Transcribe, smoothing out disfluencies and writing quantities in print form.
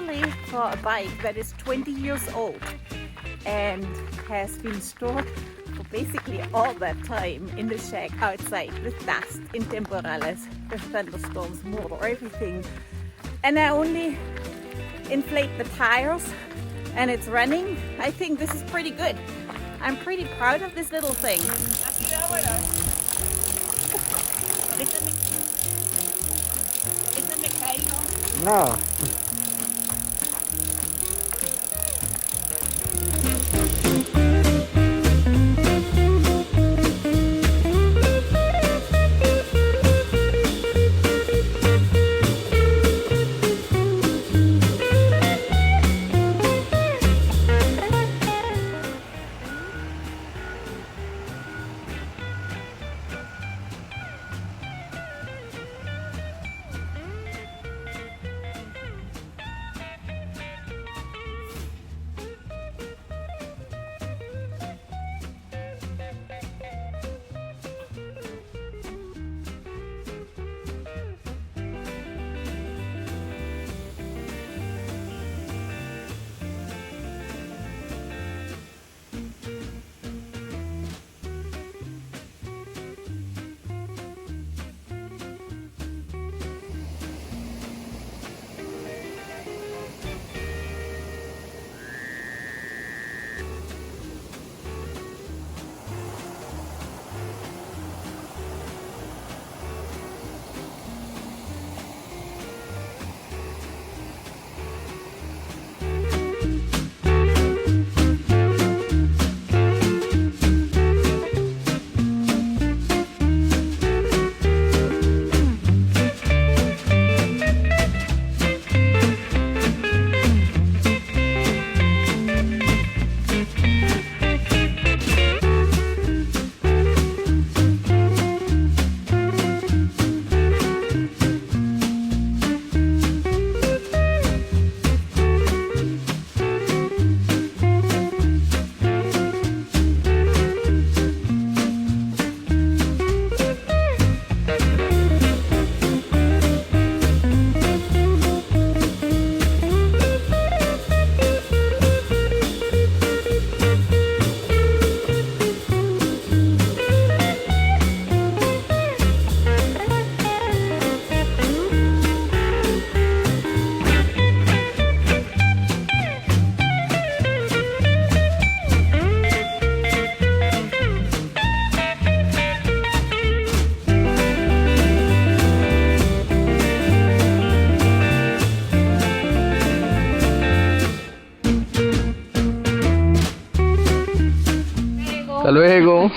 especially for a bike that is 20 years old and has been stored for basically all that time in the shack outside with dust, in temporales, with thunderstorms, motor, everything. And I only inflate the tires and it's running. I think this is pretty good. I'm pretty proud of this little thing. No. Hasta luego.